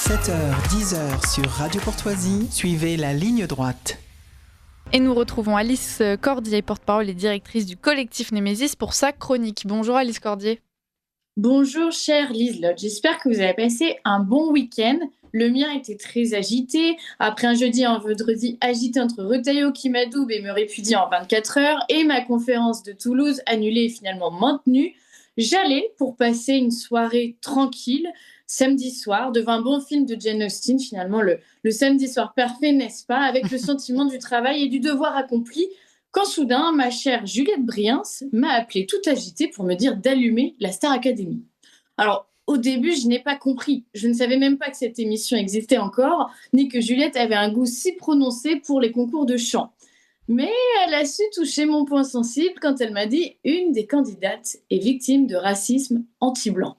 7h-10h sur Radio Courtoisie, suivez la ligne droite. Et nous retrouvons Alice Cordier, porte-parole et directrice du collectif Némésis pour sa chronique. Bonjour Alice Cordier. Bonjour chère Liselotte, j'espère que vous avez passé un bon week-end. Le mien était très agité. Après un jeudi et un vendredi agité entre Retailleau qui m'adoube et me répudie en 24 heures et ma conférence de Toulouse annulée et finalement maintenue, j'allais pour passer une soirée tranquille samedi soir devant un bon film de Jane Austen, finalement le samedi soir parfait, n'est-ce pas, avec le sentiment du travail et du devoir accompli, quand soudain, ma chère Juliette Briens m'a appelée toute agitée pour me dire d'allumer la Star Academy. Alors, au début, je n'ai pas compris. Je ne savais même pas que cette émission existait encore, ni que Juliette avait un goût si prononcé pour les concours de chant. Mais elle a su toucher mon point sensible quand elle m'a dit « Une des candidates est victime de racisme anti-blanc ».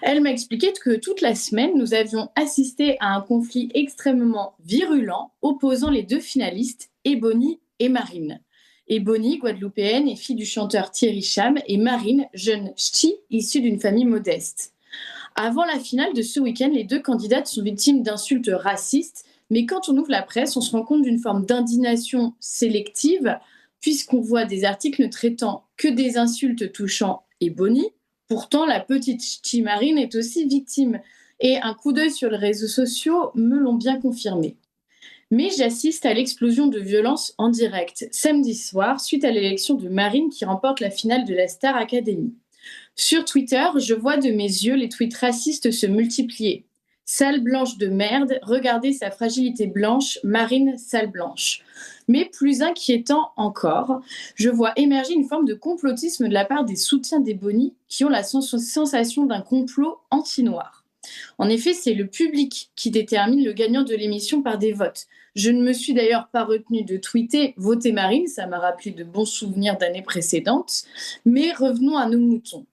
Elle m'a expliqué que toute la semaine, nous avions assisté à un conflit extrêmement virulent opposant les deux finalistes, Ebony et Marine. Ebony, guadeloupéenne et fille du chanteur Thierry Cham, et Marine, jeune ch'ti, issue d'une famille modeste. Avant la finale de ce week-end, les deux candidates sont victimes d'insultes racistes, mais quand on ouvre la presse, on se rend compte d'une forme d'indignation sélective, puisqu'on voit des articles ne traitant que des insultes touchant Ebony. Pourtant, la petite ch'ti Marine est aussi victime, et un coup d'œil sur les réseaux sociaux me l'ont bien confirmé. Mais j'assiste à l'explosion de violence en direct samedi soir suite à l'élection de Marine qui remporte la finale de la Star Academy. Sur Twitter, je vois de mes yeux les tweets racistes se multiplier. Sale blanche de merde, regardez sa fragilité blanche, Marine sale blanche. Mais plus inquiétant encore, je vois émerger une forme de complotisme de la part des soutiens d'Ebony qui ont la sensation d'un complot anti-noir. En effet, c'est le public qui détermine le gagnant de l'émission par des votes. Je ne me suis d'ailleurs pas retenue de tweeter « Votez Marine », ça m'a rappelé de bons souvenirs d'années précédentes. Mais revenons à nos moutons.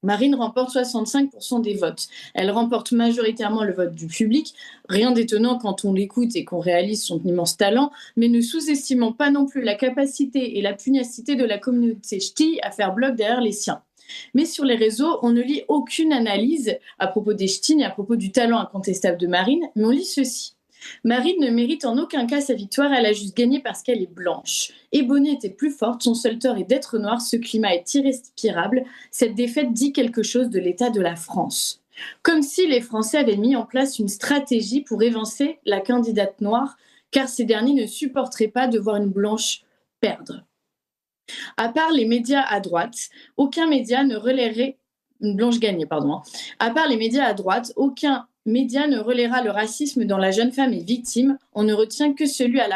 Marine remporte 65% des votes. Elle remporte majoritairement le vote du public. Rien d'étonnant quand on l'écoute et qu'on réalise son immense talent, mais ne sous-estimons pas non plus la capacité et la pugnacité de la communauté ch'ti à faire bloc derrière les siens. Mais sur les réseaux, on ne lit aucune analyse à propos des ch'tis ni à propos du talent incontestable de Marine, mais on lit ceci. Marine ne mérite en aucun cas sa victoire, elle a juste gagné parce qu'elle est blanche. Ebony était plus forte, son seul tort est d'être noire, ce climat est irrespirable. Cette défaite dit quelque chose de l'état de la France. Comme si les Français avaient mis en place une stratégie pour évincer la candidate noire, car ces derniers ne supporteraient pas de voir une blanche perdre. À part les médias à droite, aucun média ne relayerait une blanche gagnée, pardon. À part les médias à droite, aucun média ne relaiera le racisme dont la jeune femme est victime. On ne retient que celui à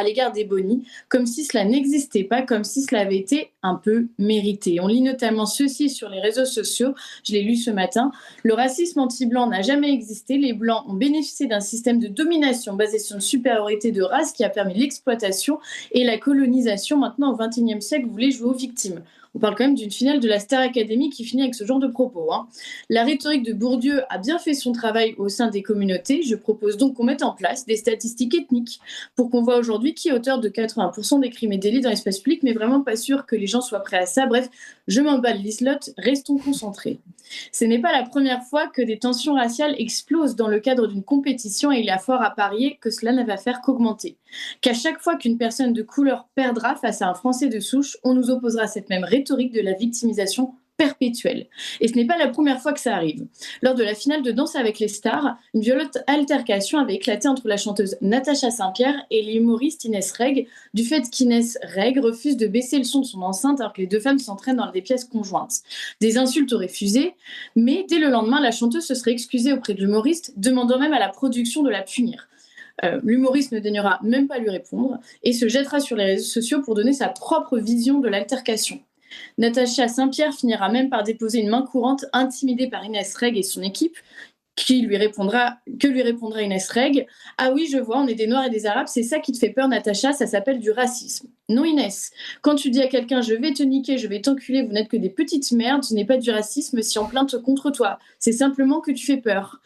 l'égard d'Ebony, comme si cela n'existait pas, comme si cela avait été un peu mérité. On lit notamment ceci sur les réseaux sociaux, je l'ai lu ce matin. Le racisme anti-blanc n'a jamais existé. Les blancs ont bénéficié d'un système de domination basé sur une supériorité de race qui a permis l'exploitation et la colonisation. Maintenant, au XXIe siècle, vous voulez jouer aux victimes. On parle quand même d'une finale de la Star Academy qui finit avec ce genre de propos. La rhétorique de Bourdieu a bien fait son travail au sein des communautés. Je propose donc qu'on mette en place des statistiques ethniques pour qu'on voit aujourd'hui qui est auteur de 80% des crimes et délits dans l'espace public, mais vraiment pas sûr que les gens soient prêts à ça. Bref, je m'emballe, Liselotte, restons concentrés. Ce n'est pas la première fois que des tensions raciales explosent dans le cadre d'une compétition et il y a fort à parier que cela ne va faire qu'augmenter. Qu'à chaque fois qu'une personne de couleur perdra face à un Français de souche, on nous opposera cette même rhétorique de la victimisation perpétuelle. Et ce n'est pas la première fois que ça arrive. Lors de la finale de Danse avec les stars, une violente altercation avait éclaté entre la chanteuse Natacha Saint-Pierre et l'humoriste Inès Reg, du fait qu'Inès Reg refuse de baisser le son de son enceinte alors que les deux femmes s'entraînent dans des pièces conjointes. Des insultes auraient fusé, mais dès le lendemain, la chanteuse se serait excusée auprès de l'humoriste, demandant même à la production de la punir. L'humoriste ne daignera même pas lui répondre et se jettera sur les réseaux sociaux pour donner sa propre vision de l'altercation. Natacha Saint-Pierre finira même par déposer une main courante intimidée par Inès Reg et son équipe que lui répondra Inès Reg. Ah oui, je vois, on est des Noirs et des Arabes, c'est ça qui te fait peur, Natacha, ça s'appelle du racisme. Non, Inès, quand tu dis à quelqu'un je vais te niquer, je vais t'enculer, vous n'êtes que des petites merdes, ce n'est pas du racisme si on plainte contre toi, c'est simplement que tu fais peur.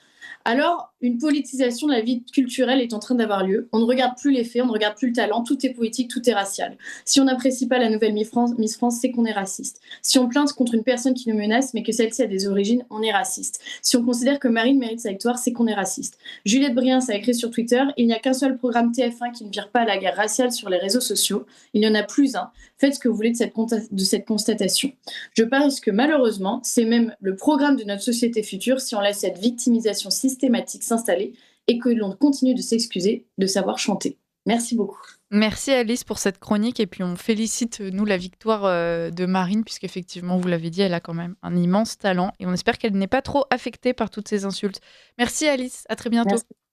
Alors, une politisation de la vie culturelle est en train d'avoir lieu. On ne regarde plus les faits, on ne regarde plus le talent, tout est politique, tout est racial. Si on n'apprécie pas la nouvelle Miss France, c'est qu'on est raciste. Si on plainte contre une personne qui nous menace, mais que celle-ci a des origines, on est raciste. Si on considère que Marine mérite sa victoire, c'est qu'on est raciste. Juliette Briens a écrit sur Twitter: il n'y a qu'un seul programme TF1 qui ne vire pas la guerre raciale sur les réseaux sociaux. Il n'y en a plus un. Faites ce que vous voulez de cette constatation. Je pense que malheureusement, c'est même le programme de notre société future si on laisse cette victimisation systématique s'installer et que l'on continue de s'excuser de savoir chanter. Merci beaucoup. Merci Alice pour cette chronique et puis on félicite nous la victoire de Marine puisqu'effectivement vous l'avez dit, elle a quand même un immense talent et on espère qu'elle n'est pas trop affectée par toutes ces insultes. Merci Alice, à très bientôt. Merci.